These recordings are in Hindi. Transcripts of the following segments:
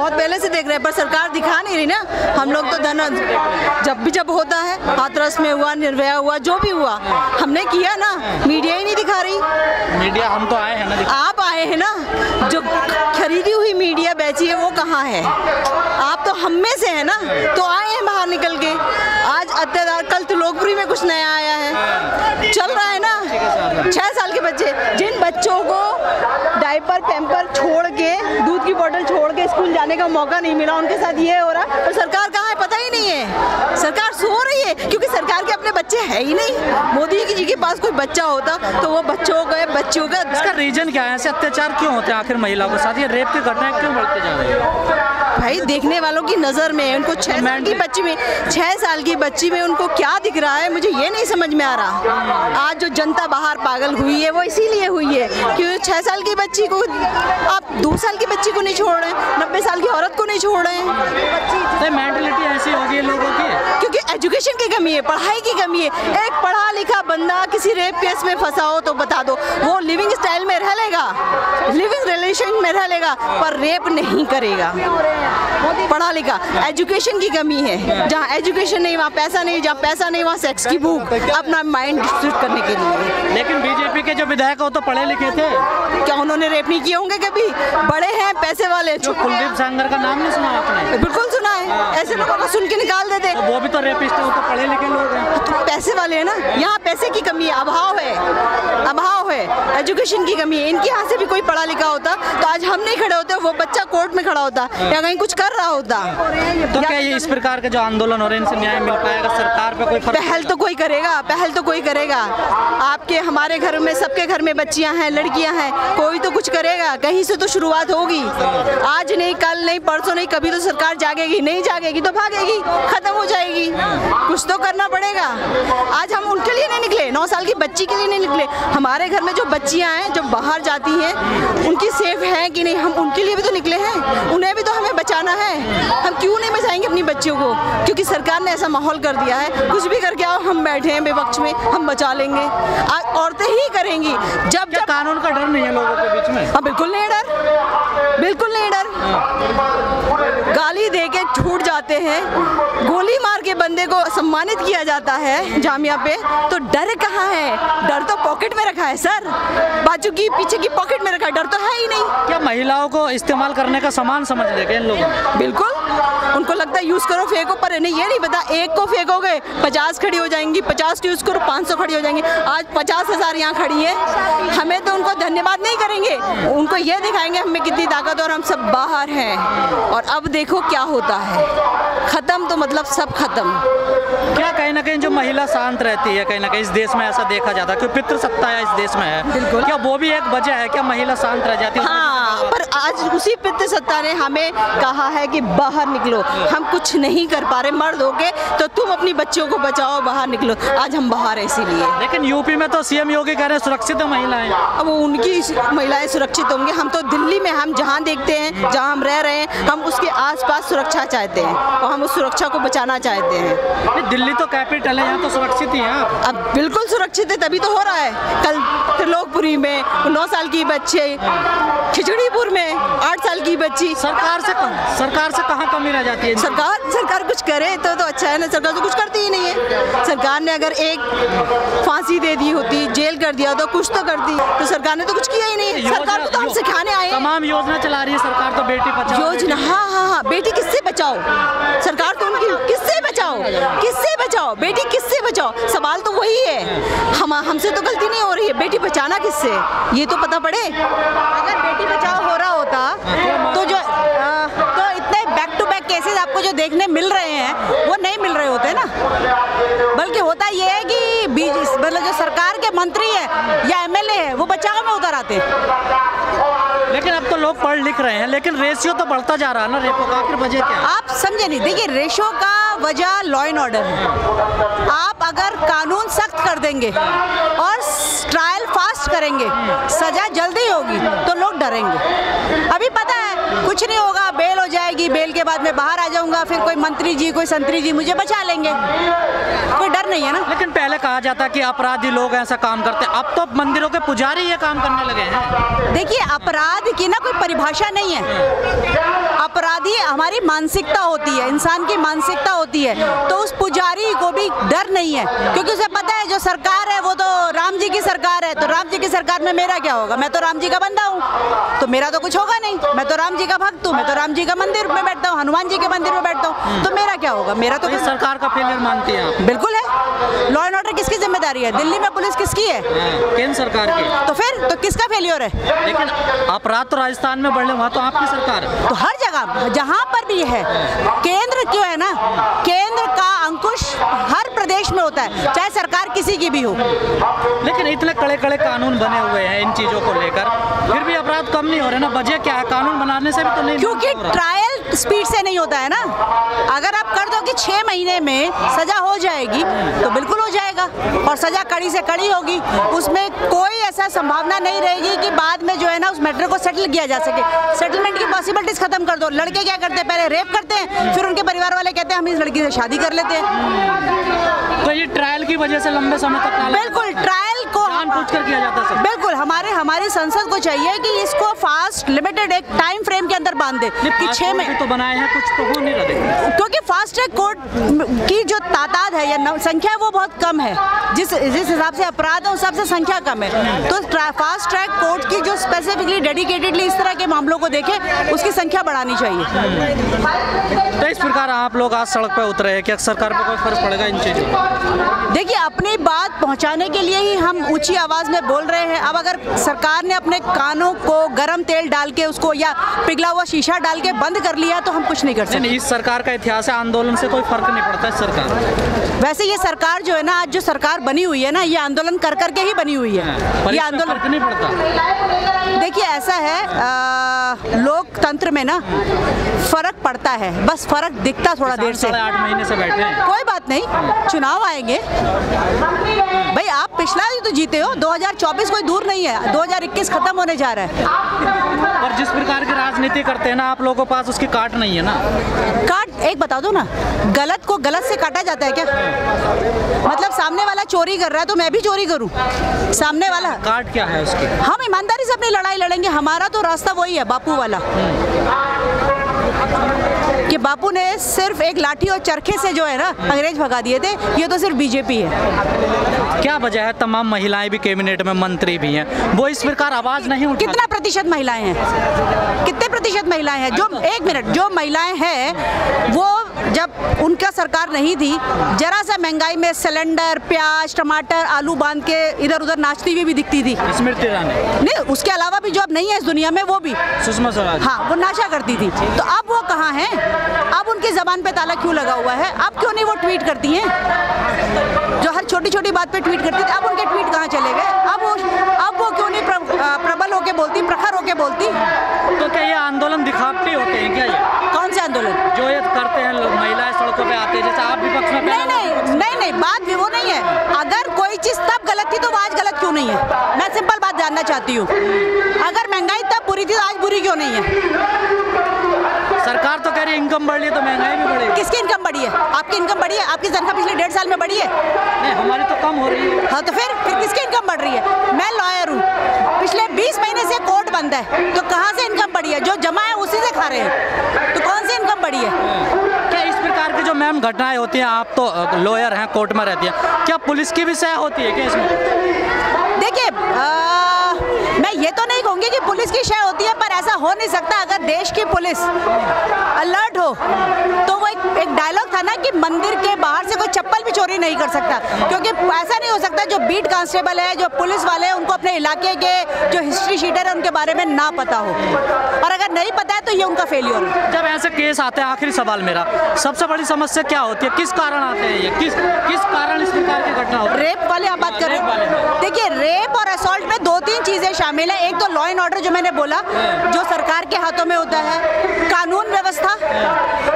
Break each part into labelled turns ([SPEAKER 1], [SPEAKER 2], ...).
[SPEAKER 1] बहुत पहले से देख रहे हैं, पर सरकार दिखा नहीं रही ना। हम लोग तो जब होता है, हाथरस में हुआ, निर्भया हुआ, जो भी हुआ हमने किया ना, मीडिया ही नहीं दिखा रही।
[SPEAKER 2] मीडिया हम तो आए हैं ना,
[SPEAKER 1] आप आए हैं ना, जो खरीदी हुई मीडिया बेची है वो कहाँ है? आप तो हम में से है ना, तो आए हैं बाहर निकल के। आज अत्याचार, कल तो लोकपुरी में कुछ नया आया है, चल रहा है ना। 6 साल के बच्चे, जिन बच्चों को डायपर पैम्पर छोड़ के, दूध की बोतल छोड़ के स्कूल जाने का मौका नहीं मिला, उनके साथ ये हो रहा है। और सरकार कहाँ है पता ही नहीं है। सरकार सो रही है, क्योंकि सरकार के अपने बच्चे है ही नहीं। मोदी जी के पास कोई बच्चा होता तो वो बच्चों का
[SPEAKER 2] इसका रीजन क्या है? ऐसे अत्याचार क्यों होते हैं आखिर महिलाओं के साथ? ये रेप की घटनाएं क्यों बढ़ती जा रही है?
[SPEAKER 1] भाई देखने वालों की नज़र में उनको 6 साल की बच्ची में उनको क्या दिख रहा है, मुझे ये नहीं समझ में आ रहा। आज जो जनता बाहर पागल हुई है वो इसीलिए हुई है क्योंकि 6 साल की बच्ची को आप 2 साल की बच्ची को नहीं छोड़ रहे हैं, 90 साल की औरत को नहीं छोड़ रहे हैं।
[SPEAKER 2] मेंटलिटी ऐसी हो गई है लोगों की,
[SPEAKER 1] क्योंकि एजुकेशन की कमी है, पढ़ाई की कमी है। एक पढ़ा लिखा बंदा किसी रेप केस में फंसा हो तो बता दो, वो लिविंग स्टाइल में रह लेगा, लिविंग रिलेशन में रह लेगा, पर रेप नहीं करेगा। पढ़ा लिखा, एजुकेशन की कमी है। जहाँ एजुकेशन नहीं वहाँ पैसा नहीं, जहाँ पैसा नहीं वहाँ सेक्स की भूख, अपना माइंड डिस्ट्रैक्ट करने के लिए।
[SPEAKER 2] लेकिन बीजेपी के जो विधायक हो तो पढ़े लिखे थे,
[SPEAKER 1] क्या उन्होंने रेप नहीं किए होंगे कभी? बड़े हैं, पैसे वाले।
[SPEAKER 2] कुलदीप सेंगर का नाम नहीं सुना आपने?
[SPEAKER 1] बिल्कुल सुना है, ऐसे लोगों को सुन के निकाल देते।
[SPEAKER 2] तो वो भी तो रेपिस्ट है, वो तो पढ़े लिखे लोग हैं।
[SPEAKER 1] तो पैसे वाले हैं ना, यहाँ पैसे की कमी है, अभाव है, एजुकेशन की कमी है। इनके यहाँ से भी कोई पढ़ा लिखा होता तो आज हम नहीं खड़े होते, वो बच्चा कोर्ट में खड़ा होता या कहीं कुछ कर रहा होता।
[SPEAKER 2] तो क्या ये इस प्रकार के जो आंदोलन हो रहे हैं इनसे न्याय मिल पाएगा? सरकार पे कोई
[SPEAKER 1] पहल तो कोई करेगा, आपके हमारे घर में, सबके घर में बच्चियां हैं, लड़कियां हैं, कोई तो कुछ करेगा, कहीं से तो शुरुआत होगी। आज नहीं, कल नहीं, परसों नहीं, कभी तो सरकार जागेगी, नहीं जागेगी तो भागेगी, खत्म हो जाएगी। कुछ तो करना पड़ेगा। आज हम उनके लिए नहीं निकले, 9 साल की बच्ची के लिए नहीं निकले। हमारे घर में जो बच्चियां हैं, जो बाहर जाती हैं, उनकी सेफ है कि नहीं, हम उनके लिए भी तो निकले हैं। उन्हें भी तो हमें बचाना है। हम क्यों नहीं बचाएंगे अपनी बच्चियों को? क्योंकि सरकार ने ऐसा माहौल कर दिया है, कुछ भी करके आओ, हम बैठे हैं बेवक्त में, हम बचा लेंगे। आज औरतें ही करेंगी। जब
[SPEAKER 2] कानून का डर नहीं है लोगों के बीच में?
[SPEAKER 1] हाँ, बिल्कुल नहीं डर, बिल्कुल नहीं डर। गाली दे के छूट जाते हैं, गोली मार के बंदे को सम्मानित किया जाता है जामिया पे, तो डर कहाँ है? डर तो पॉकेट में रखा है सर, बाजू की पीछे की पॉकेट में रखा है, डर तो है ही नहीं।
[SPEAKER 2] क्या महिलाओं को इस्तेमाल करने का सामान समझ लेंगे इन लोगों?
[SPEAKER 1] बिल्कुल, उनको लगता है यूज करो फेंको, पर इन्हें ये नहीं पता, एक को फेंकोगे 50 खड़ी हो जाएंगी, 50 यूज करो 500 खड़ी हो जाएंगी। आज 50,000 यहाँ खड़ी है, हमें तो उनको धन्यवाद नहीं करेंगे, उनको ये दिखाएंगे हमें कितनी ताकत और हम सब बाहर हैं। और अब देखो क्या होता है, खत्म तो मतलब सब खत्म।
[SPEAKER 2] क्या कहीं ना कहीं जो महिला शांत रहती है, कहीं ना कहीं इस देश में ऐसा देखा जाता है कि पितृसत्ता इस देश में है,
[SPEAKER 1] बिल्कुल,
[SPEAKER 2] क्या वो भी एक वजह है? क्या महिला शांत रह जाती है?
[SPEAKER 1] हाँ, पर आज उसी पितृसत्ता ने हमें कहा है कि बाहर निकलो। हम कुछ नहीं कर पा रहे, मर्द होके तो तुम अपनी बच्चियों को बचाओ, बाहर निकलो। आज हम बाहर है इसीलिए।
[SPEAKER 2] लेकिन यूपी में तो सीएम योगी कह रहे हैं सुरक्षित है महिलाएं।
[SPEAKER 1] अब उनकी महिलाएं सुरक्षित होंगे, हम तो दिल्ली में, हम जहाँ देखते हैं, जहाँ हम रह रहे हैं, हम उसके आसपास सुरक्षा चाहते हैं और हम उस सुरक्षा को बचाना चाहते हैं।
[SPEAKER 2] दिल्ली तो कैपिटल है, यहाँ तो सुरक्षित ही है। अब
[SPEAKER 1] बिल्कुल सुरक्षित है, तभी तो हो रहा है। कल त्रिलोकपुरी में 9 साल की बच्ची, खिचड़ीपुर में 8 साल की बच्ची।
[SPEAKER 2] सरकार से कहाँ कमी रह जाती है?
[SPEAKER 1] सरकार कुछ करे तो अच्छा है ना, सरकार तो कुछ करती ही नहीं है। सरकार ने अगर एक फांसी दे दी होती, जेल कर दिया तो कुछ तो करती, तो सरकार ने तो कुछ किया ही नहीं है। सरकार तो हम सिखाने आए हैं,
[SPEAKER 2] तमाम योजना चला रही है सरकार तो, बेटी बचाओ
[SPEAKER 1] योजना। हाँ, बेटी किससे बचाओ? सरकार तो उनकी किससे बचाओ, बेटी किससे बचाओ? सवाल तो वही है। हमसे तो गलती नहीं हो रही है, बेटी बचाना किससे, ये तो पता पड़े। अगर बेटी बचाओ हो रहा होता तो जो तो इतने बैक टू बैक केसेस आपको जो देखने मिल रहे हैं वो नहीं मिल रहे होते ना। बल्कि होता ये है कि मतलब जो सरकार के मंत्री है या एमएलए है वो बचाव में उतर आते हैं।
[SPEAKER 2] लेकिन अब तो लोग पढ़ लिख रहे हैं, लेकिन रेशियो तो बढ़ता जा रहा है ना रेपो का, आखिर वजह क्या है?
[SPEAKER 1] आप समझे नहीं। देखिए, रेशो का वजह लॉ एंड ऑर्डर है। आप अगर कानून सख्त कर देंगे और ट्रायल फास्ट करेंगे, सजा जल्दी होगी, तो लोग डरेंगे। अभी पता है कुछ नहीं होगा, बेल हो जाएगी, बेल के बाद मैं बाहर आ जाऊंगा, फिर कोई मंत्री जी, कोई संतरी जी मुझे बचा लेंगे, कोई डर नहीं है ना।
[SPEAKER 2] लेकिन पहले कहा जाता कि अपराधी लोग ऐसा काम करते, अब तो मंदिरों के पुजारी ये काम करने लगे हैं।
[SPEAKER 1] देखिए, अपराध की ना कोई परिभाषा नहीं है। अपराधी हमारी मानसिकता होती है, इंसान की मानसिकता होती है। तो उस पुजारी को भी डर नहीं है, क्योंकि उसे पता है जो सरकार है वो तो राम जी की सरकार है, तो राम जी की सरकार में मेरा क्या होगा, मैं तो राम जी का बंदा हूँ, तो मेरा तो कुछ होगा नहीं, मैं तो राम जी का भक्त हूँ, मैं तो राम जी का मंदिर में बैठता हूँ, हनुमान जी के मंदिर में बैठता हूँ, तो मेरा क्या होगा, मेरा तो
[SPEAKER 2] सरकार का फेलियर मानती है आप?
[SPEAKER 1] बिल्कुल है। लॉ एंड ऑर्डर किसकी जिम्मेदारी है? दिल्ली में पुलिस किसकी है?
[SPEAKER 2] केंद्र सरकार की।
[SPEAKER 1] तो फिर तो किसका फेलियर है?
[SPEAKER 2] लेकिन अपराध तो राजस्थान में बढ़ रहे, वहाँ तो आपकी सरकार है।
[SPEAKER 1] तो हर जगह जहाँ पर भी है, केंद्र क्यों है ना, केंद्र का अंकुश हर प्रदेश में होता है, चाहे सरकार किसी की भी हो।
[SPEAKER 2] लेकिन इतने कड़े कड़े कानून बने हुए हैं इन चीजों को लेकर, फिर भी अपराध कम नहीं हो रहे ना, वजह क्या है? कानून बनाने से भी तो नहीं,
[SPEAKER 1] क्योंकि ट्रायल स्पीड से नहीं होता है ना। अगर आप कर दो कि 6 महीने में सजा हो जाएगी तो बिल्कुल हो जाएगा, और सजा कड़ी से कड़ी होगी, उसमें कोई ऐसा संभावना नहीं रहेगी कि बाद में जो है ना उस मैटर को सेटल किया जा सके। सेटलमेंट की पॉसिबिलिटीज खत्म कर दो। लड़के क्या करते हैं, पहले रेप करते हैं, फिर उनके परिवार वाले कहते हैं हम इस लड़की से शादी कर लेते हैं।
[SPEAKER 2] तो ये ट्रायल की वजह से लंबे समय तक
[SPEAKER 1] बिल्कुल ट्रायल को
[SPEAKER 2] जानबूझकर किया जाता है।
[SPEAKER 1] बिल्कुल हमारी संसद को चाहिए कि इसको फास्ट लिमिटेड एक टाइम फ्रेम के अंदर बांध दे कि 6 महीने
[SPEAKER 2] तो बनाए हैं, कुछ तो हो नहीं रहा,
[SPEAKER 1] क्योंकि फास्ट ट्रैक कोर्ट की जो तादाद है या संख्या है वो बहुत कम है। जिस हिसाब से अपराध है उस हिसाब से संख्या कम है, तो फास्ट ट्रैक कोर्ट की जो स्पेसिफिकली डेडिकेटेडली इस तरह के मामलों को देखे उसकी संख्या बढ़ानी चाहिए।
[SPEAKER 2] तो इस प्रकार आप लोग आज सड़क पर उतरे हैं, क्या सरकार पर कोई फर्क पड़ेगा इन चीजों का?
[SPEAKER 1] देखिए, अपनी बात पहुंचाने के लिए ही हम ऊंची आवाज में बोल रहे हैं। अब अगर सरकार ने अपने कानों को गरम तेल डाल के उसको या पिघला हुआ शीशा डाल के बंद कर लिया तो हम कुछ नहीं कर सकते।
[SPEAKER 2] नहीं, इस सरकार का इतिहास है, आंदोलन से कोई फर्क नहीं पड़ता है सरकार।
[SPEAKER 1] वैसे ये सरकार जो है ना, आज जो सरकार बनी हुई है ना, ये आंदोलन कर करके ही बनी हुई है। ये आंदोलन
[SPEAKER 2] फर्क नहीं पड़ता।
[SPEAKER 1] देखिए ऐसा है, लोकतंत्र में ना फर्क पड़ता है, बस फर्क दिखता थोड़ा देर से।
[SPEAKER 2] 8 महीने से बैठे हैं,
[SPEAKER 1] कोई बात नहीं, चुनाव आएंगे भाई। आप पिछला ही तो जीते हो, 2024 कोई दूर नहीं है, 2021 खत्म होने जा रहा है।
[SPEAKER 2] और जिस प्रकार की राजनीति करते हैं ना आप लोगों के पास, उसकी काट नहीं है ना।
[SPEAKER 1] काट एक बता दो ना, गलत को गलत से काटा जाता है क्या? मतलब सामने वाला चोरी कर रहा है तो मैं भी चोरी करूं? सामने वाला
[SPEAKER 2] काट क्या है उसकी?
[SPEAKER 1] हम ईमानदारी से अपनी लड़ाई लड़ेंगे। हमारा तो रास्ता वही है, बापू वाला, कि बापू ने सिर्फ एक लाठी और चरखे से जो है ना अंग्रेज भगा दिए थे। ये तो सिर्फ बीजेपी है।
[SPEAKER 2] क्या वजह है तमाम महिलाएं भी कैबिनेट में, मंत्री भी हैं, वो इस प्रकार आवाज नहीं उठा?
[SPEAKER 1] कितना प्रतिशत महिलाएं हैं? कितने प्रतिशत महिलाएं हैं? जो एक मिनट, जो महिलाएं हैं वो जब उनका सरकार नहीं थी, जरा सा महंगाई में सिलेंडर, प्याज, टमाटर, आलू बांध के इधर उधर नाचती हुई भी दिखती थी।
[SPEAKER 2] स्मृति ईरानी
[SPEAKER 1] नहीं, उसके अलावा भी जो अब नहीं है इस दुनिया में, वो भी
[SPEAKER 2] सुषमा स्वराज,
[SPEAKER 1] हाँ, वो नाचा करती थी। तो अब वो कहाँ हैं? अब उनकी जबान पे ताला क्यों लगा हुआ है? अब क्यों नहीं वो ट्वीट करती हैं? जो हर छोटी छोटी बात पे ट्वीट करती थी, अब उनके ट्वीट कहाँ चले गए? अब वो क्यों नहीं प्रबल होके बोलती, प्रखर होके बोलती?
[SPEAKER 2] तो क्या ये आंदोलन दिखावटी होते हैं क्या? ये
[SPEAKER 1] कौन से आंदोलन
[SPEAKER 2] जो ये करते हैं लोग, महिलाएं सड़कों पे आते हैं, जैसे आप विपक्ष में?
[SPEAKER 1] नहीं, बात भी वो नहीं है। अगर कोई चीज तब गलत थी तो वो आज गलत क्यों नहीं है? मैं सिंपल बात जानना चाहती हूँ। अगर महंगाई तब बुरी थी तो आज बुरी क्यों नहीं है?
[SPEAKER 2] सरकार तो कह रही है इनकम बढ़ रही है तो महंगाई भी बढ़ेगी।
[SPEAKER 1] किसकी इनकम बढ़ी है? आपकी इनकम बढ़ी है? आपकी तनख्वाह पिछले 1.5 साल में बढ़ी है?
[SPEAKER 2] नहीं, हमारी तो कम हो रही है।
[SPEAKER 1] हाँ, तो फिर किसकी इनकम बढ़ रही है? मैं लॉयर हूँ, पिछले 20 महीने से कोर्ट बंद है, तो कहाँ से इनकम बढ़ी है? जो जमा है उसी से खा रहे हैं, तो कौन सी इनकम बढ़ी है?
[SPEAKER 2] क्या इस प्रकार की जो मैम घटनाएं होती हैं, आप तो लॉयर हैं, कोर्ट में रहती हैं, क्या पुलिस की भी सह होती है क्या इसमें?
[SPEAKER 1] देखिए, मैं ये तो नहीं कहूँगी कि पुलिस की शय होती है, पर ऐसा हो नहीं सकता। अगर देश की पुलिस अलर्ट हो तो वो एक डायलॉग था ना कि मंदिर के बाहर से कोई चप्पल भी चोरी नहीं कर सकता, क्योंकि ऐसा नहीं हो सकता जो बीट कांस्टेबल है, जो पुलिस वाले हैं, उनको अपने इलाके के जो हिस्ट्री शीटर है उनके बारे में ना पता हो, और अगर नहीं पता है तो ये उनका फेलियर है।
[SPEAKER 2] जब ऐसे केस आते हैं, आखिरी सवाल मेरा, सबसे बड़ी समस्या क्या होती है? किस कारण आते हैं ये? किस कारण इस प्रकार की घटना होती है?
[SPEAKER 1] रेप वाले आप बात कर रहे हैं? देखिए, रेप और असॉल्ट में 2-3 चीजें शामिल है। एक तो लॉ एंड ऑर्डर जो मैंने बोला, जो सरकार के हाथों में होता है, कानून व्यवस्था,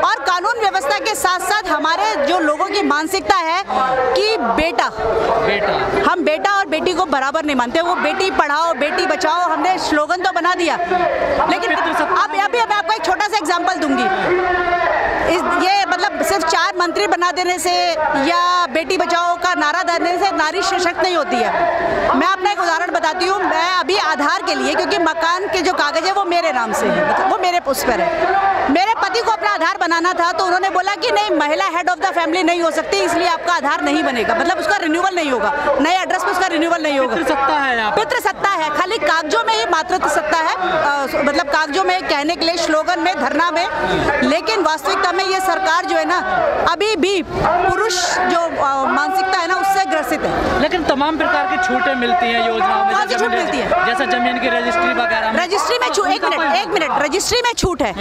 [SPEAKER 1] और कानून व्यवस्था के साथ साथ हमारे जो लोगों की मानसिकता है कि बेटा हम बेटा और बेटी को बराबर नहीं मानते। वो बेटी पढ़ाओ बेटी बचाओ, हमने स्लोगन तो बना दिया, लेकिन अभी मैं आपको एक छोटा सा एग्जांपल दूंगी। ये मतलब सिर्फ 4 मंत्री बना देने से या बेटी बचाओ का नारा देने से नारी सशक्त नहीं होती है। मैं अपना एक उदाहरण बताती हूँ। मैं अभी आधार के लिए, क्योंकि मकान के जो कागज है वो मेरे नाम से है, मतलब वो मेरे उस पर है। मेरे पति को अपना आधार बनाना था तो उन्होंने बोला कि नहीं, महिला हेड ऑफ द फैमिली नहीं हो सकती, इसलिए आपका आधार नहीं बनेगा, मतलब उसका रिन्यूअल नहीं होगा, नए एड्रेस पे उसका रिन्यूअल नहीं होगा।
[SPEAKER 2] सत्ता है यहाँ,
[SPEAKER 1] पितृ सत्ता है, खाली कागजों में ही मातृत्व सत्ता है, मतलब कागजों में कहने के लिए, स्लोगन में, धरना में, लेकिन वास्तविकता में ये सरकार जो है ना अभी भी पुरुष जो मानसिकता है ना उससे ग्रसित है।
[SPEAKER 2] लेकिन तमाम प्रकार की छूटें मिलती हैं योजनाओं में।
[SPEAKER 1] कौन सी छूट मिलती है?
[SPEAKER 2] जैसे जमीन की रजिस्ट्री वगैरह।
[SPEAKER 1] रजिस्ट्री में छूट, एक मिनट, रजिस्ट्री में छूट है।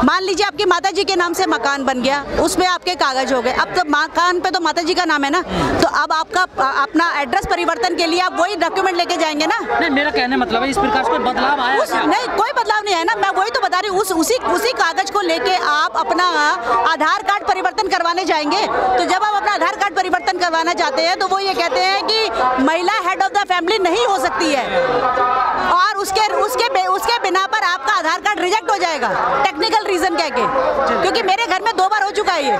[SPEAKER 1] मान लीजिए आपकी माता जी के नाम से मकान बन गया, उसमें आपके कागज हो गए, अब तो मकान पे तो माता जी का नाम है ना, तो अब आपका अपना एड्रेस परिवर्तन के लिए आप वही डॉक्यूमेंट लेके जाएंगे ना।
[SPEAKER 2] नहीं, मेरा कहने मतलब है इस प्रकार से कोई बदलाव आया क्या?
[SPEAKER 1] नहीं, कोई बदलाव नहीं है ना, मैं वही तो बता रही हूँ। उसी कागज को लेके आप अपना आधार कार्ड परिवर्तन करवाने जाएंगे, तो जब आप अपना आधार कार्ड परिवर्तन करवाना चाहते हैं तो वो ये कहते हैं कि महिला हेड ऑफ द फैमिली नहीं हो सकती है, और उसके बिना पर आपका आधार कार्ड रिजेक्ट हो जाएगा, टेक्निकल रीजन कह के, क्योंकि मेरे घर में 2 बार हो चुका है ये।